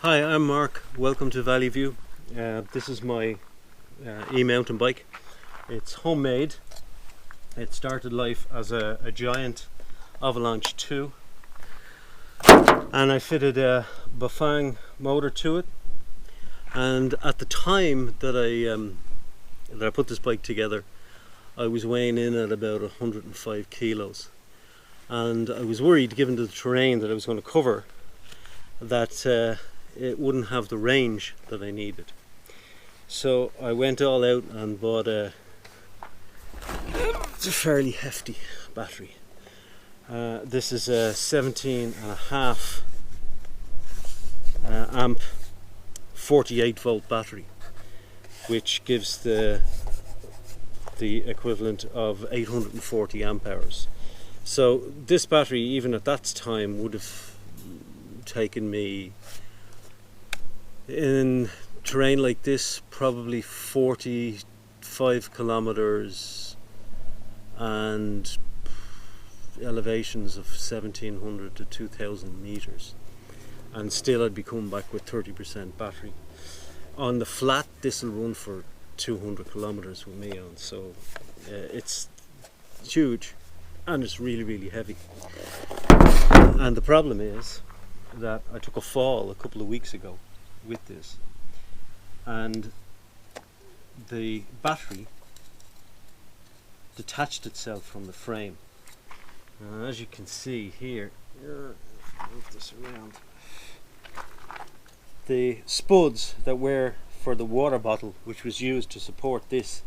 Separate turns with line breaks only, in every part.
Hi, I'm Mark. Welcome to Valley View. This is my e-mountain bike. It's homemade. It started life as a Giant Avalanche 2, and I fitted a Bafang motor to it. And at the time that I put this bike together, I was weighing in at about 105 kilos, and I was worried, given the terrain that I was going to cover, that it wouldn't have the range that I needed. So I went all out and bought a fairly hefty battery. This is a 17.5 amp 48 volt battery, which gives the equivalent of 840 amp hours. So this battery, even at that time, would have taken me, in terrain like this, probably 45 kilometers and elevations of 1700 to 2000 meters, and still I'd be coming back with 30% battery. On the flat, this will run for 200 kilometers with me on, so it's huge, and it's really heavy. And the problem is that I took a fall a couple of weeks ago with this, and the battery detached itself from the frame. And as you can see here, move this around, the spuds that were for the water bottle, which was used to support this,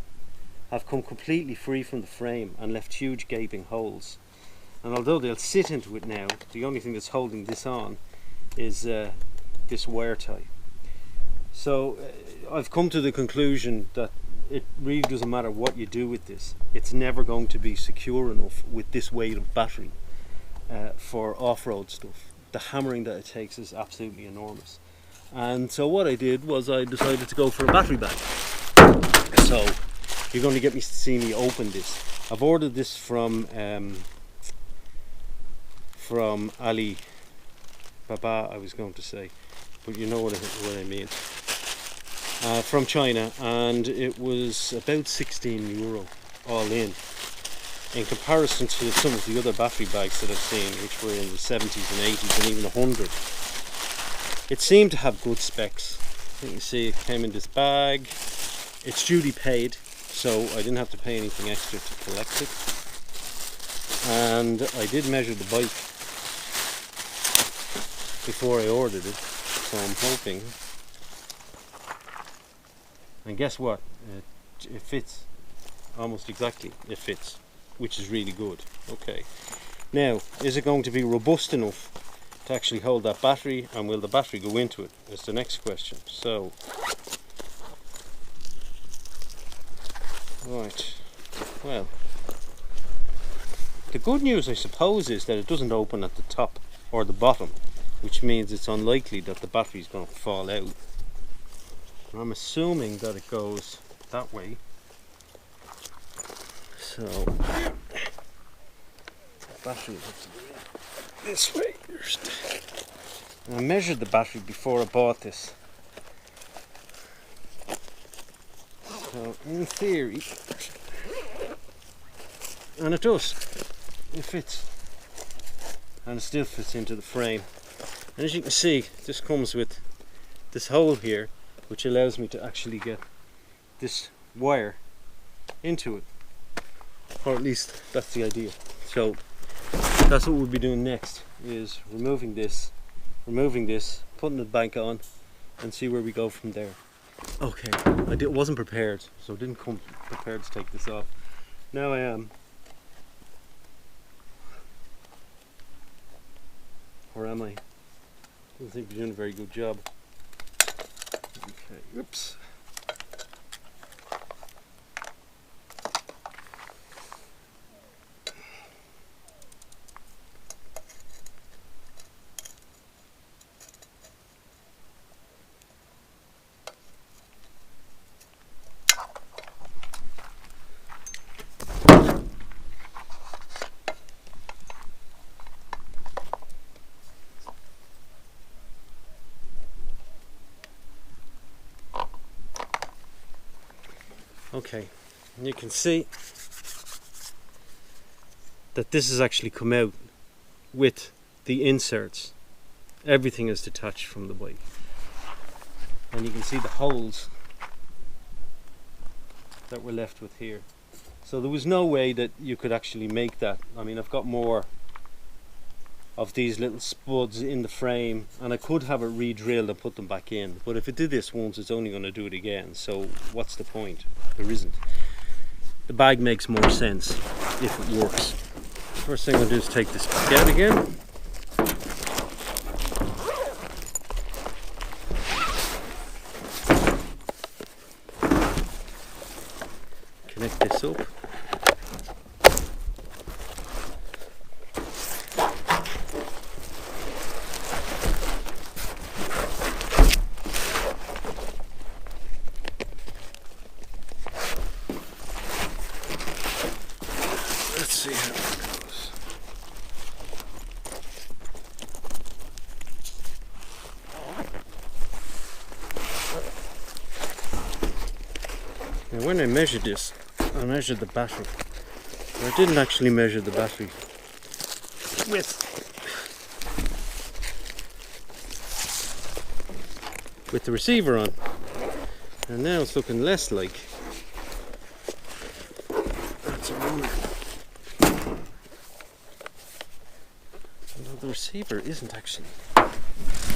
have come completely free from the frame and left huge gaping holes. And although they'll sit into it now, the only thing that's holding this on is this wire tie. So I've come to the conclusion that it really doesn't matter what you do with this, it's never going to be secure enough with this weight of battery for off-road stuff. The hammering that it takes is absolutely enormous. And so what I did was I decided to go for a battery bag. So you're going to get me to see me open this. I've ordered this from Ali Baba, I was going to say, but you know what I mean. From China, and it was about €16 all in comparison to some of the other battery bags that I've seen, which were in the 70s and 80s and even 100. It seemed to have good specs. You can see it came in this bag. It's duty paid, so I didn't have to pay anything extra to collect it. And I did measure the bike before I ordered it, so I'm hoping. And guess what? It fits almost exactly. It fits, which is really good. Okay. Now, is it going to be robust enough to actually hold that battery, and will the battery go into it? That's the next question. So, right. Well, the good news, I suppose, is that it doesn't open at the top or the bottom, which means it's unlikely that the battery is going to fall out. I'm assuming that it goes that way. So the battery has to go this way first. I measured the battery before I bought this. So in theory, and it does, it fits, and it still fits into the frame. And as you can see, this comes with this hole here, which allows me to actually get this wire into it, or at least that's the idea. So that's what we'll be doing next, is removing this, putting it back on, and see where we go from there. Okay, I wasn't prepared, so I didn't come prepared to take this off. Now I am. Or am I? I don't think we're doing a very good job. Okay, oops. Okay, and you can see that this has actually come out with the inserts. Everything is detached from the bike, and you can see the holes that we're left with here. So there was no way that you could actually make that. I mean, I've got more of these little spuds in the frame, and I could have it re-drilled and put them back in, but if it did this once, it's only going to do it again, so what's the point? There isn't. The bag makes more sense if it works. First thing I'm going to do is take this back out again. Connect this up. Let's see how it goes. Now when I measured this, I measured the battery. I didn't actually measure the battery with the receiver on, and now it's looking less like that's a runner. Although the receiver isn't actually,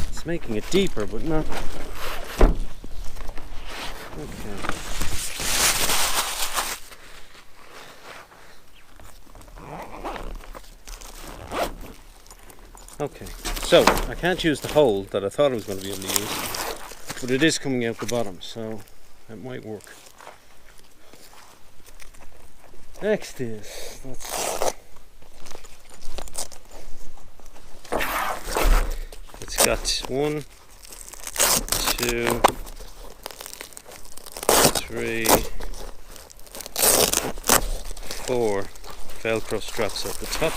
it's making it deeper but not. Okay. Okay, so I can't use the hole that I thought I was going to be able to use, but it is coming out the bottom, so that might work. Next is, it's got 1, 2, 3, 4 Velcro straps at the top.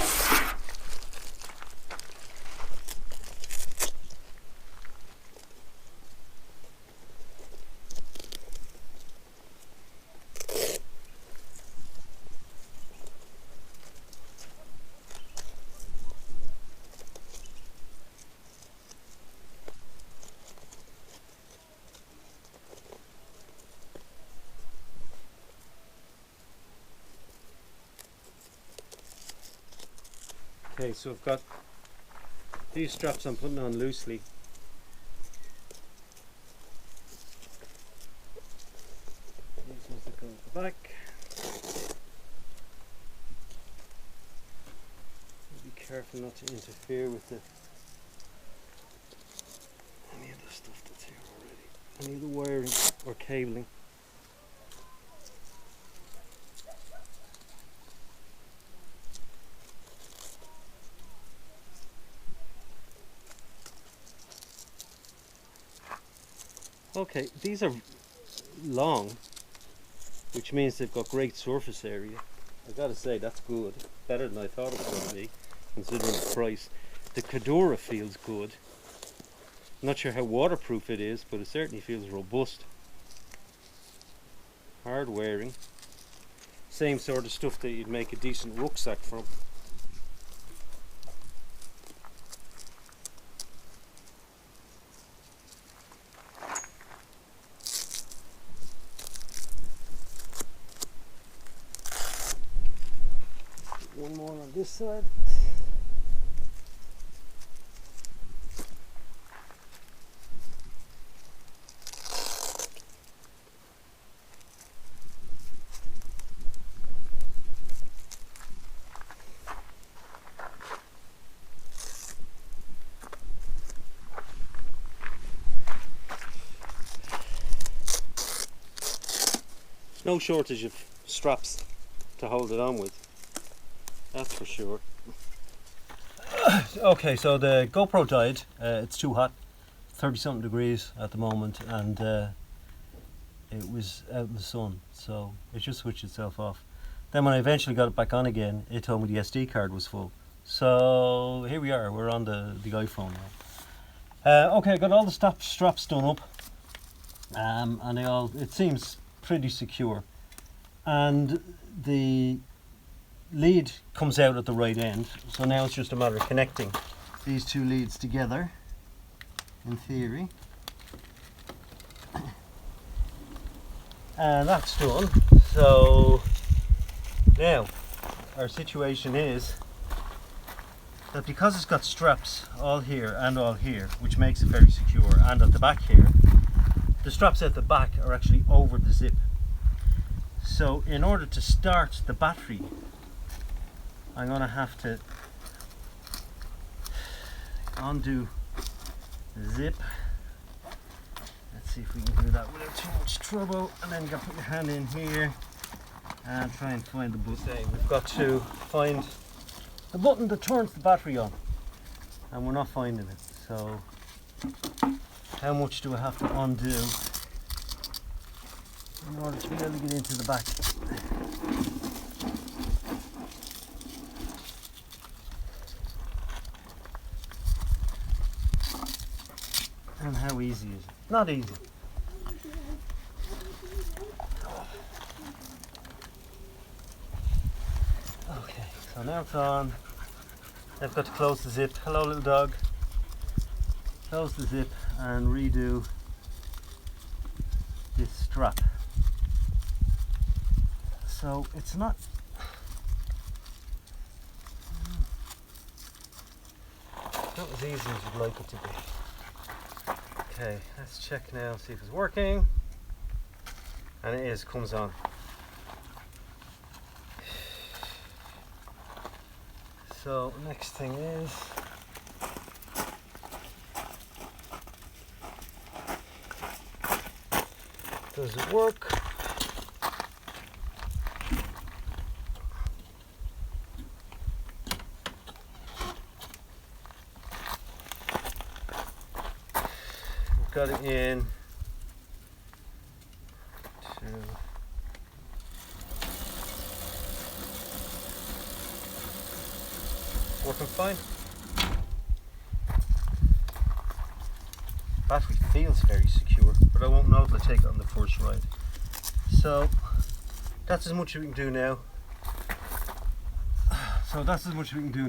Okay, so I've got these straps I'm putting on loosely. These ones that go at the back. Be careful not to interfere with any of the stuff that's here already. Any of the wiring or cabling. Okay, these are long, which means they've got great surface area. I gotta say, that's good. Better than I thought it was going to be, considering the price. The Cadora feels good. Not sure how waterproof it is, but it certainly feels robust. Hard wearing. Same sort of stuff that you'd make a decent rucksack from. One more on this side. No shortage of straps to hold it on with. That's for sure. Okay, so the GoPro died. It's too hot, 30 something degrees at the moment, and it was out in the sun, so it just switched itself off. Then when I eventually got it back on again, it told me the SD card was full. So here we are, we're on the iPhone now. Okay, I got all the straps done up, and it seems pretty secure. and the lead comes out at the right end, so now it's just a matter of connecting these two leads together in theory, and that's done. So now our situation is that because it's got straps all here and all here, which makes it very secure, and at the back here, the straps at the back are actually over the zip. So in order to start the battery, I'm going to have to undo the zip. Let's see if we can do that without too much trouble, and then you got to put your hand in here and try and find the button. We've got to find the button that turns the battery on, and we're not finding it. So how much do I have to undo in order to be able to get into the back? And how easy is it? Not easy. Okay, so now it's on. I've got to close the zip. Hello, little dog. Close the zip and redo this strap. So it's not as easy as you'd like it to be. Okay, let's check now, see if it's working. And it is, comes on. So next thing is does it work? We've got it in to working fine. Battery feels very secure, but I won't know if I take it on the first ride. So that's as much as we can do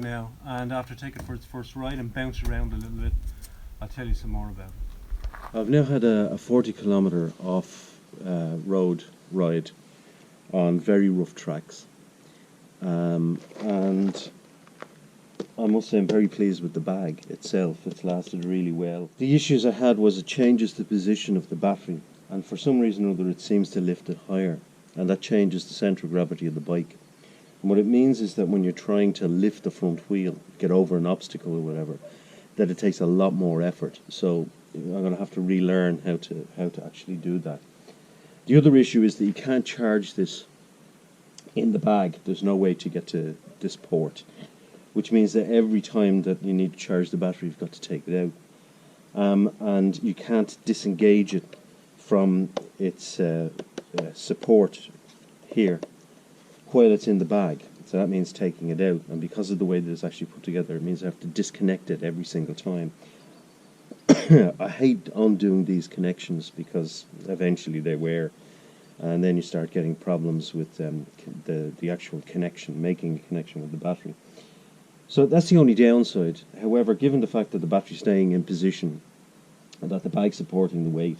now. And after taking it for its first ride and bounce around a little bit, I'll tell you some more about it. I've now had a 40 kilometre off road ride on very rough tracks, and I must say I'm very pleased with the bag itself. It's lasted really well. The issues I had was it changes the position of the battery, and for some reason or other it seems to lift it higher, and that changes the centre of gravity of the bike. And what it means is that when you're trying to lift the front wheel, get over an obstacle or whatever, that it takes a lot more effort. So I'm going to have to relearn how to actually do that. The other issue is that you can't charge this in the bag. There's no way to get to this port, which means that every time that you need to charge the battery, you've got to take it out. And you can't disengage it from its support here while it's in the bag. So that means taking it out. And because of the way that it's actually put together, it means I have to disconnect it every single time. I hate undoing these connections because eventually they wear, and then you start getting problems with the actual connection, making a connection with the battery. So that's the only downside. However, given the fact that the battery's staying in position and that the bag's supporting the weight,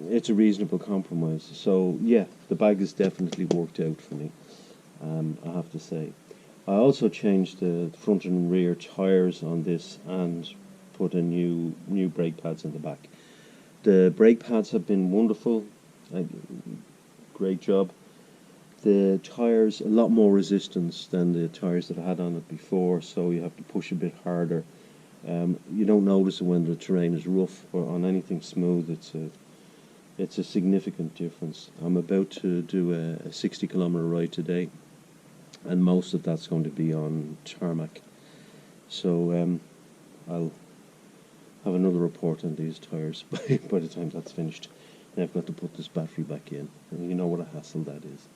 it's a reasonable compromise. So yeah, the bag has definitely worked out for me, I have to say. I also changed the front and rear tyres on this and put a new brake pads in the back. The brake pads have been wonderful, great job. The tyres, a lot more resistance than the tyres that I had on it before, so you have to push a bit harder. You don't notice it when the terrain is rough, or on anything smooth it's a significant difference. I'm about to do a 60 kilometre ride today, and most of that's going to be on tarmac. So I'll have another report on these tyres by the time that's finished. And I've got to put this battery back in, and you know what a hassle that is.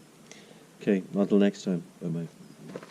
Okay, until next time, bye bye.